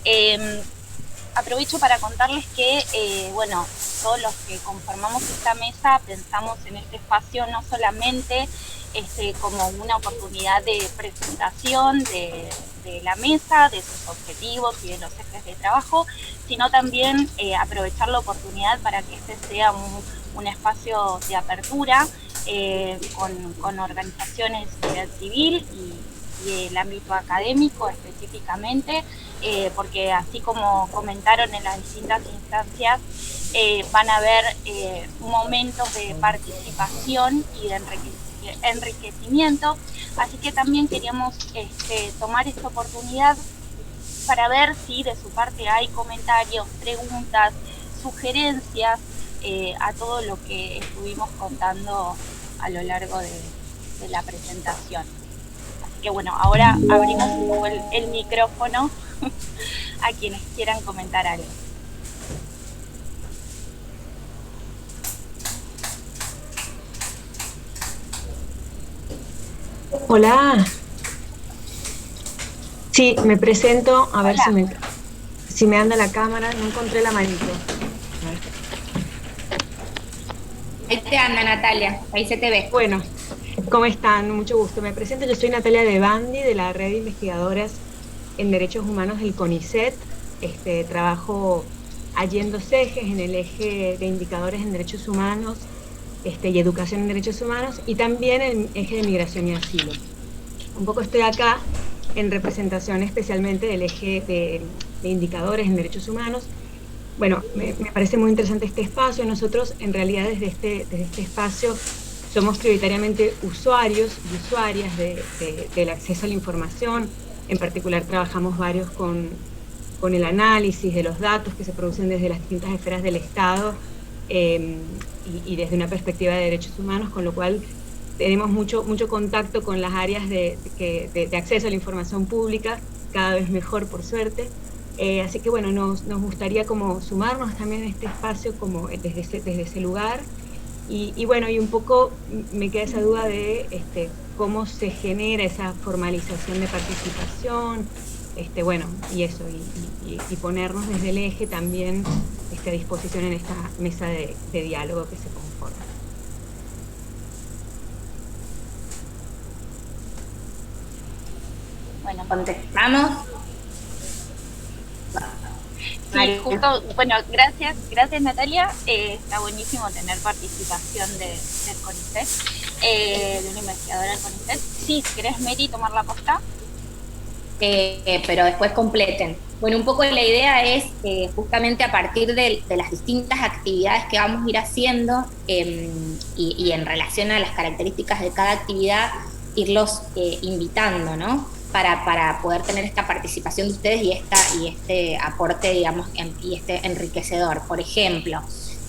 Aprovecho para contarles que, bueno, todos los que conformamos esta mesa pensamos en este espacio no solamente como una oportunidad de presentación de la mesa, de sus objetivos y de los ejes de trabajo, sino también aprovechar la oportunidad para que este sea un espacio de apertura con organizaciones de sociedad civil y el ámbito académico específicamente, porque así como comentaron en las distintas instancias, van a haber momentos de participación y de enriquecimiento, así que también queríamos tomar esta oportunidad para ver si de su parte hay comentarios, preguntas, sugerencias a todo lo que estuvimos contando a lo largo de la presentación. Así que bueno, ahora abrimos un poco el micrófono a quienes quieran comentar algo. Hola. Sí, me presento, a ver si me anda la cámara, no encontré la manito. Ahí te anda, Natalia, ahí se te ve. Bueno, ¿cómo están? Mucho gusto. Me presento, yo soy Natalia De Bandi, de la Red de Investigadoras en Derechos Humanos del CONICET. Trabajo allí en 2 ejes, en el eje de indicadores en derechos humanos y educación en derechos humanos, y también en el eje de migración y asilo. Un poco estoy acá en representación especialmente del eje de indicadores en derechos humanos. Bueno, me parece muy interesante este espacio. Nosotros, en realidad, desde este espacio somos prioritariamente usuarios y usuarias del acceso a la información. En particular, trabajamos varios con el análisis de los datos que se producen desde las distintas esferas del Estado y desde una perspectiva de derechos humanos, con lo cual tenemos mucho contacto con las áreas de acceso a la información pública, cada vez mejor, por suerte. Así que bueno, nos gustaría como sumarnos también a este espacio como desde ese lugar, y bueno, y un poco me queda esa duda de cómo se genera esa formalización de participación, bueno, y eso, y ponernos desde el eje también a disposición en esta mesa de diálogo que se conforma. Bueno, contestamos. Sí, justo, bueno, gracias Natalia, está buenísimo tener participación del CONICET, de una investigadora del CONICET. Sí, ¿querés, Mary, tomar la posta? Pero después completen. Bueno, un poco la idea es justamente a partir de las distintas actividades que vamos a ir haciendo y en relación a las características de cada actividad, irlos invitando, ¿no? Para poder tener esta participación de ustedes y este aporte, digamos, y este enriquecedor. Por ejemplo,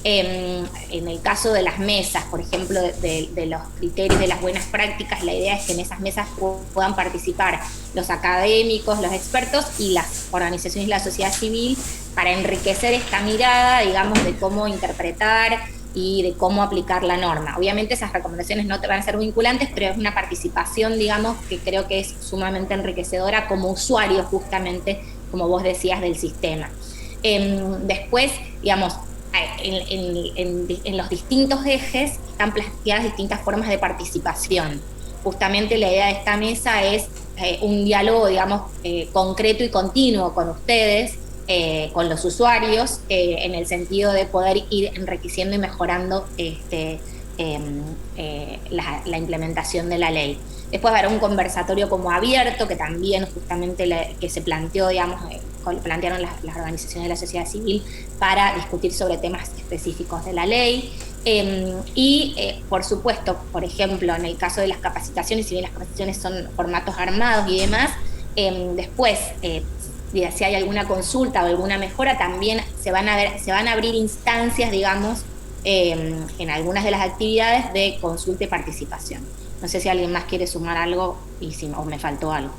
en el caso de las mesas, por ejemplo, de los criterios de las buenas prácticas, la idea es que en esas mesas puedan participar los académicos, los expertos y las organizaciones de la sociedad civil para enriquecer esta mirada, digamos, de cómo interpretar y de cómo aplicar la norma. Obviamente esas recomendaciones no te van a ser vinculantes, pero es una participación, digamos, que creo que es sumamente enriquecedora como usuario, justamente, como vos decías, del sistema. Después, digamos, en los distintos ejes están planteadas distintas formas de participación. Justamente la idea de esta mesa es un diálogo, digamos, concreto y continuo con ustedes, con los usuarios, en el sentido de poder ir enriqueciendo y mejorando la implementación de la ley. Después habrá un conversatorio como abierto, que también justamente que se planteó, digamos, plantearon las organizaciones de la sociedad civil para discutir sobre temas específicos de la ley. Por supuesto, por ejemplo, en el caso de las capacitaciones, si bien las capacitaciones son formatos armados y demás, después, si hay alguna consulta o alguna mejora, también se van a abrir instancias, digamos, en algunas de las actividades de consulta y participación. No sé si alguien más quiere sumar algo o me faltó algo.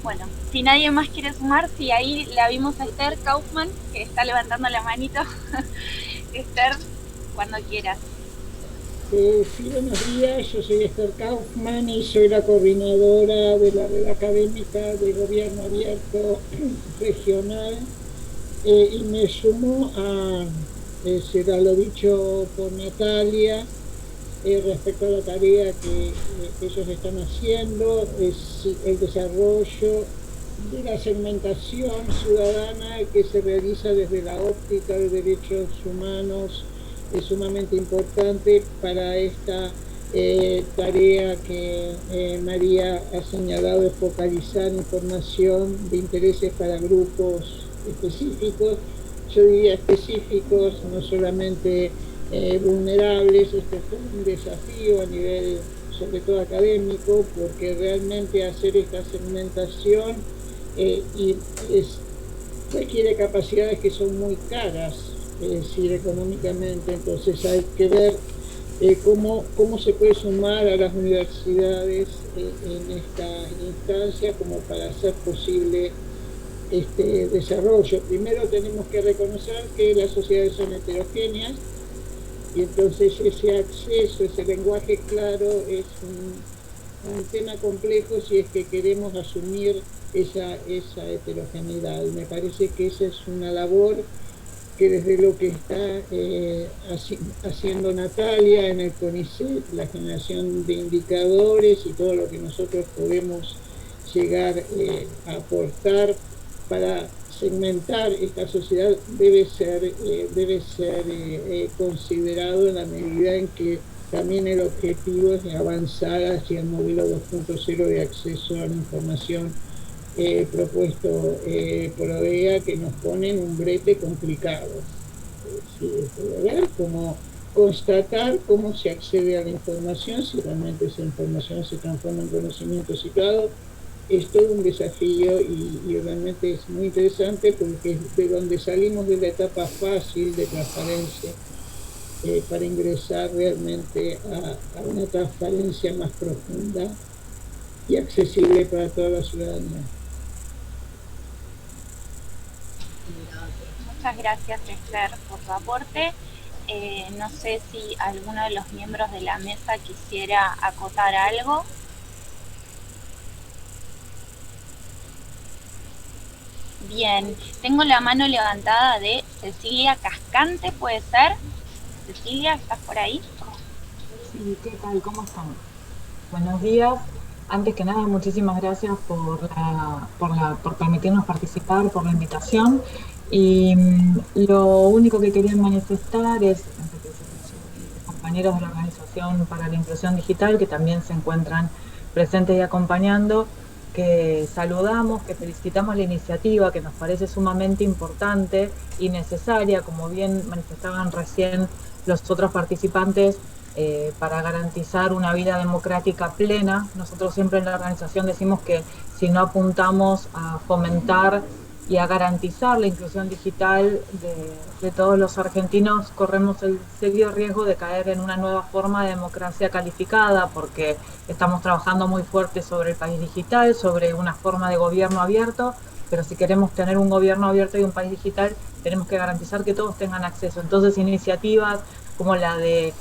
Bueno, si nadie más quiere sumar, sí, ahí la vimos a Esther Kaufman, que está levantando la manito. Esther, cuando quieras. Sí, buenos días, yo soy Esther Kaufman y soy la coordinadora de la red académica de Gobierno Abierto Regional, y me sumo a lo dicho por Natalia respecto a la tarea que ellos están haciendo, es el desarrollo de la segmentación ciudadana que se realiza desde la óptica de derechos humanos. Es sumamente importante para esta tarea que María ha señalado, de focalizar información de intereses para grupos específicos, yo diría específicos, no solamente vulnerables. Este fue un desafío a nivel, sobre todo académico, porque realmente hacer esta segmentación requiere capacidades que son muy caras, es decir, económicamente. Entonces hay que ver cómo se puede sumar a las universidades en esta instancia como para hacer posible este desarrollo. Primero tenemos que reconocer que las sociedades son heterogéneas, y entonces ese acceso, ese lenguaje claro es un tema complejo si es que queremos asumir esa heterogeneidad. Y me parece que esa es una labor que desde lo que está haciendo Natalia en el CONICET, la generación de indicadores y todo lo que nosotros podemos llegar a aportar para segmentar esta sociedad debe ser considerado en la medida en que también el objetivo es avanzar hacia el modelo 2.0 de acceso a la información propuesto por OEA, que nos pone en un brete complicado. Ver cómo constatar cómo se accede a la información, si realmente esa información se transforma en conocimiento citado, es todo un desafío y realmente es muy interesante, porque es de donde salimos de la etapa fácil de transparencia para ingresar realmente a una transparencia más profunda y accesible para toda la ciudadanía. Muchas gracias, Esther, por tu aporte. No sé si alguno de los miembros de la mesa quisiera acotar algo. Bien, tengo la mano levantada de Cecilia Cascante, ¿puede ser? Cecilia, ¿estás por ahí? Sí, ¿qué tal? ¿Cómo están? Buenos días. Antes que nada, muchísimas gracias por permitirnos participar, por la invitación. Y lo único que quería manifestar es, los compañeros de la Organización para la Inclusión Digital, que también se encuentran presentes y acompañando, que saludamos, que felicitamos la iniciativa, que nos parece sumamente importante y necesaria, como bien manifestaban recién los otros participantes, para garantizar una vida democrática plena. Nosotros siempre en la organización decimos que si no apuntamos a fomentar y a garantizar la inclusión digital de todos los argentinos, corremos el serio riesgo de caer en una nueva forma de democracia calificada, porque estamos trabajando muy fuerte sobre el país digital, sobre una forma de gobierno abierto, pero si queremos tener un gobierno abierto y un país digital, tenemos que garantizar que todos tengan acceso. Entonces, iniciativas como la de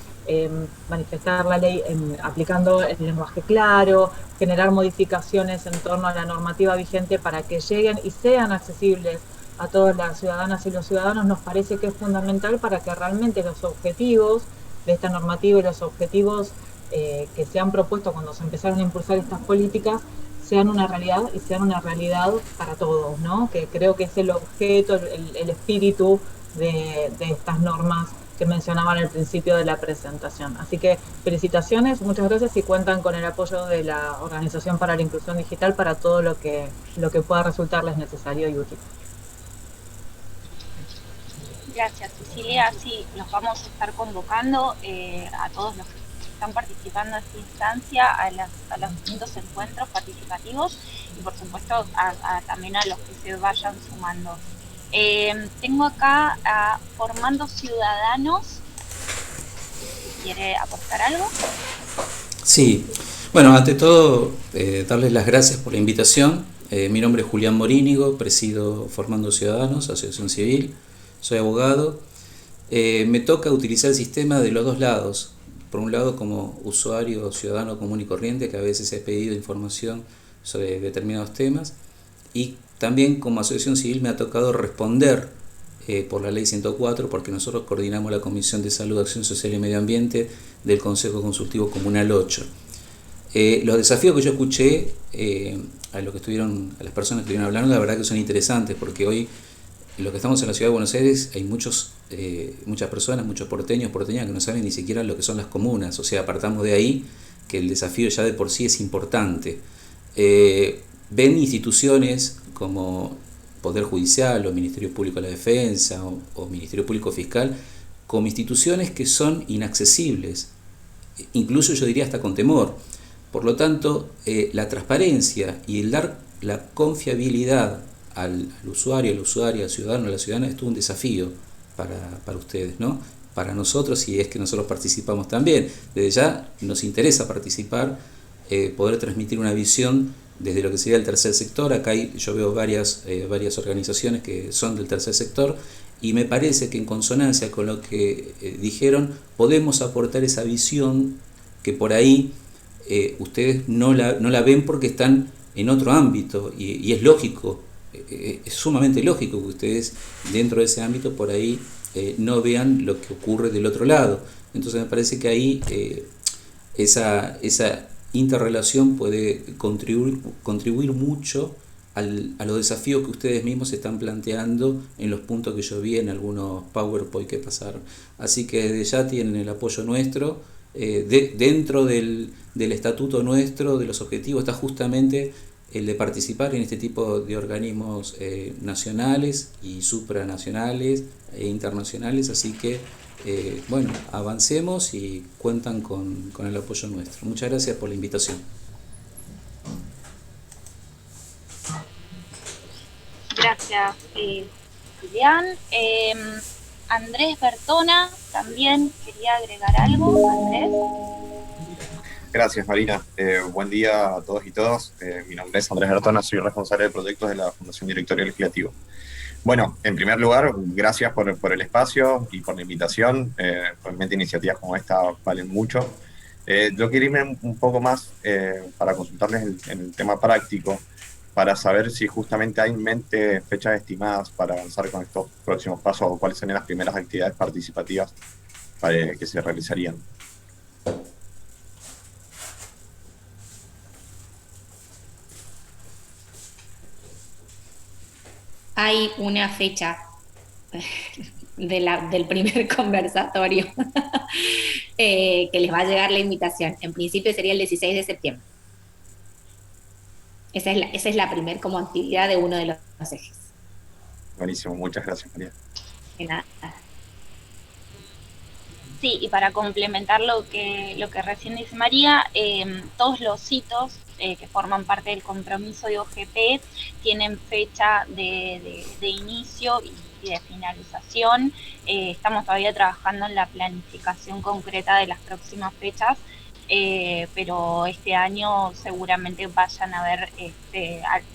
manifestar la ley aplicando el lenguaje claro, generar modificaciones en torno a la normativa vigente para que lleguen y sean accesibles a todas las ciudadanas y los ciudadanos, nos parece que es fundamental para que realmente los objetivos de esta normativa y los objetivos que se han propuesto cuando se empezaron a impulsar estas políticas sean una realidad y sean una realidad para todos, ¿no? Que creo que es el objeto, el espíritu de estas normas que mencionaban al principio de la presentación. Así que felicitaciones, muchas gracias y cuentan con el apoyo de la Organización para la Inclusión Digital para todo lo que pueda resultarles necesario y útil. Gracias, Cecilia. Sí, los vamos a estar convocando a todos los que están participando en esta instancia, a los distintos encuentros participativos y por supuesto también a los que se vayan sumando. Tengo acá a Formando Ciudadanos, si quiere aportar algo. Sí, bueno, ante todo, darles las gracias por la invitación. Mi nombre es Julián Morínigo, presido Formando Ciudadanos, Asociación Civil, soy abogado. Me toca utilizar el sistema de los dos lados. Por un lado, como usuario ciudadano común y corriente, que a veces he pedido información sobre determinados temas, y también como asociación civil me ha tocado responder por la ley 104, porque nosotros coordinamos la Comisión de Salud, Acción Social y Medio Ambiente del Consejo Consultivo Comunal 8. Los desafíos que yo escuché a las personas que estuvieron hablando, la verdad que son interesantes, porque hoy, los que estamos en la Ciudad de Buenos Aires, hay muchas personas, muchos porteños, porteñas que no saben ni siquiera lo que son las comunas. O sea, apartamos de ahí que el desafío ya de por sí es importante. Ven instituciones como Poder Judicial o Ministerio Público de la Defensa o Ministerio Público Fiscal como instituciones que son inaccesibles, incluso yo diría hasta con temor. Por lo tanto, la transparencia y el dar la confiabilidad al usuario, al ciudadano, a la ciudadana, es todo un desafío para ustedes, ¿no? Para nosotros, si es que nosotros participamos también. Desde ya nos interesa participar, poder transmitir una visión desde lo que sería el tercer sector. Acá yo veo varias organizaciones que son del tercer sector y me parece que en consonancia con lo que dijeron podemos aportar esa visión que por ahí ustedes no la ven porque están en otro ámbito y es lógico, es sumamente lógico que ustedes dentro de ese ámbito por ahí no vean lo que ocurre del otro lado. Entonces me parece que ahí esa interrelación puede contribuir mucho a los desafíos que ustedes mismos están planteando en los puntos que yo vi en algunos PowerPoint que pasaron. Así que desde ya tienen el apoyo nuestro. Dentro del estatuto nuestro, de los objetivos, está justamente el de participar en este tipo de organismos nacionales y supranacionales e internacionales. Así que bueno, avancemos y cuentan con el apoyo nuestro. Muchas gracias por la invitación. Gracias, Julián. Andrés Bertona también quería agregar algo. Andrés. Gracias, Marina. Buen día a todos y todas. Mi nombre es Andrés Bertona, soy responsable de proyectos de la Fundación Directorio Legislativo. Bueno, en primer lugar, gracias por el espacio y por la invitación. Realmente iniciativas como esta valen mucho. Yo quería irme un poco más para consultarles en el tema práctico, para saber si justamente hay en mente fechas estimadas para avanzar con estos próximos pasos o cuáles serían las primeras actividades participativas que se realizarían. Hay una fecha del primer conversatorio que les va a llegar la invitación. En principio sería el 16 de septiembre. Esa es la primer como actividad de uno de los ejes. Buenísimo, muchas gracias, María. De nada. Sí, y para complementar lo que recién dice María, todos los hitos que forman parte del compromiso de OGP tienen fecha de inicio y de finalización. Estamos todavía trabajando en la planificación concreta de las próximas fechas, pero este año seguramente vayan a haber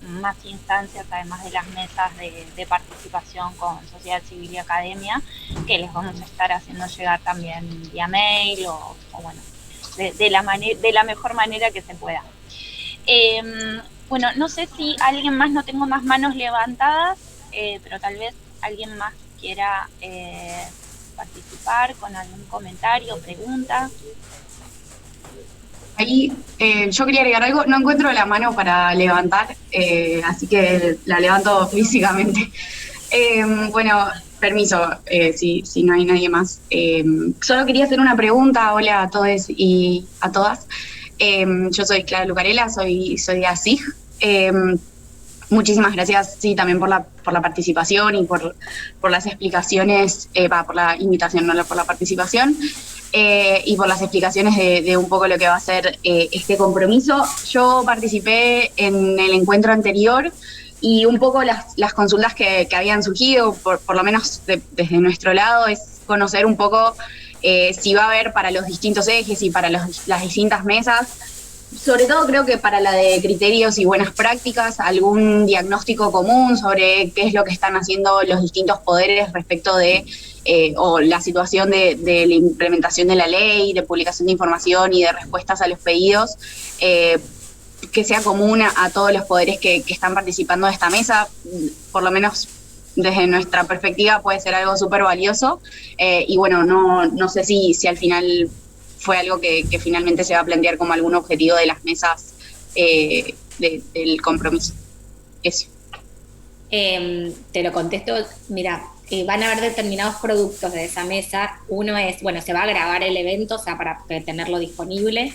más instancias, además de las mesas de participación con sociedad civil y academia, que les vamos a estar haciendo llegar también vía mail o bueno, de la mejor manera que se pueda. Bueno, no sé si alguien más, no tengo más manos levantadas. pero tal vez alguien más quiera participar con algún comentario, pregunta. Ahí yo quería agregar algo, no encuentro la mano para levantar, así que la levanto físicamente. Bueno, permiso, si no hay nadie más. Solo quería hacer una pregunta, hola a todos y a todas. Yo soy Clara Lucarela, soy de ASIG. Muchísimas gracias, sí, también por la participación y por las explicaciones, por la invitación, no por la participación, y por las explicaciones de un poco lo que va a ser este compromiso. Yo participé en el encuentro anterior y un poco las consultas que habían surgido, por lo menos desde nuestro lado, es conocer un poco si va a haber para los distintos ejes y para las distintas mesas. Sobre todo creo que para la de criterios y buenas prácticas, algún diagnóstico común sobre qué es lo que están haciendo los distintos poderes respecto de o la situación de la implementación de la ley, de publicación de información y de respuestas a los pedidos, que sea común a todos los poderes que están participando de esta mesa. Por lo menos desde nuestra perspectiva puede ser algo súper valioso, y bueno, no sé si al final fue algo que finalmente se va a plantear como algún objetivo de las mesas del compromiso. Eso. Te lo contesto, mira, van a haber determinados productos de esa mesa. Uno es, bueno, se va a grabar el evento, o sea, para tenerlo disponible.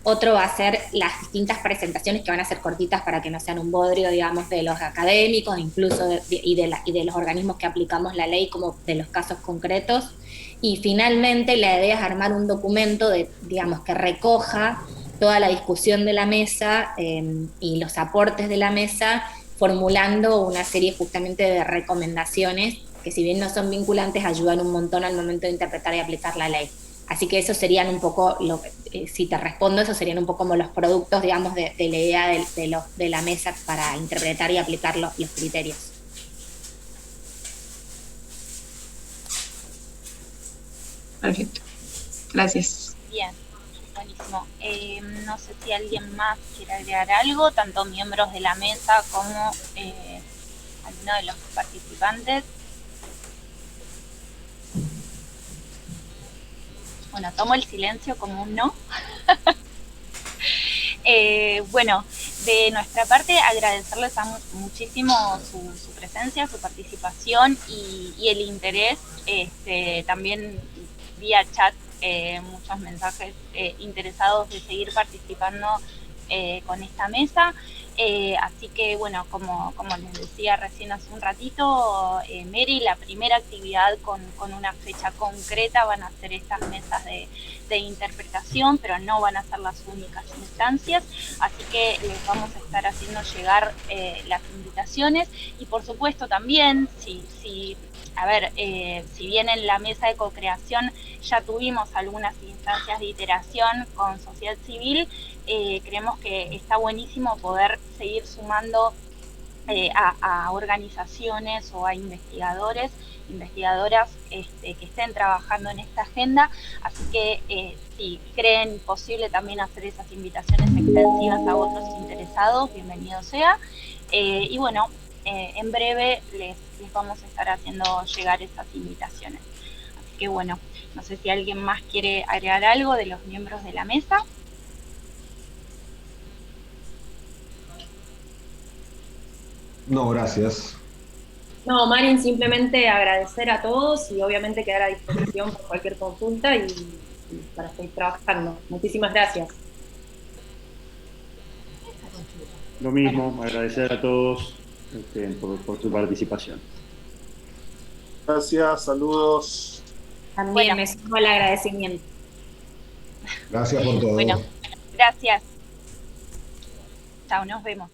Otro va a ser las distintas presentaciones que van a ser cortitas para que no sean un bodrio, digamos, de los académicos, incluso y de los organismos que aplicamos la ley, como de los casos concretos. Y finalmente la idea es armar un documento digamos, que recoja toda la discusión de la mesa y los aportes de la mesa, formulando una serie justamente de recomendaciones que, si bien no son vinculantes, ayudan un montón al momento de interpretar y aplicar la ley. Así que esos serían un poco, si te respondo, esos serían un poco como los productos, digamos, de la idea de la mesa para interpretar y aplicar los criterios. Perfecto. Gracias. Bien, buenísimo. No sé si alguien más quiere agregar algo, tanto miembros de la mesa como alguno de los participantes. Bueno, tomo el silencio como un no. Bueno, de nuestra parte agradecerles muchísimo su presencia, su participación y el interés, también vía chat, muchos mensajes interesados de seguir participando con esta mesa. Así que bueno, como les decía recién hace un ratito, Mary, la primera actividad con una fecha concreta van a ser estas mesas de interpretación, pero no van a ser las únicas instancias, así que les vamos a estar haciendo llegar las invitaciones. Y por supuesto también, si bien en la mesa de co-creación ya tuvimos algunas instancias de iteración con sociedad civil, creemos que está buenísimo poder seguir sumando a organizaciones o a investigadoras que estén trabajando en esta agenda. Así que si creen posible también hacer esas invitaciones extensivas a otros interesados, bienvenido sea. Y bueno, en breve les vamos a estar haciendo llegar esas invitaciones. Así que bueno, no sé si alguien más quiere agregar algo de los miembros de la mesa. No, gracias. No, Marin, simplemente agradecer a todos y obviamente quedar a disposición por cualquier consulta y para seguir trabajando. Muchísimas gracias. Lo mismo, agradecer a todos por su participación. Gracias, saludos. También me sumo al agradecimiento. Gracias por todo. Bueno, gracias. Chao, nos vemos.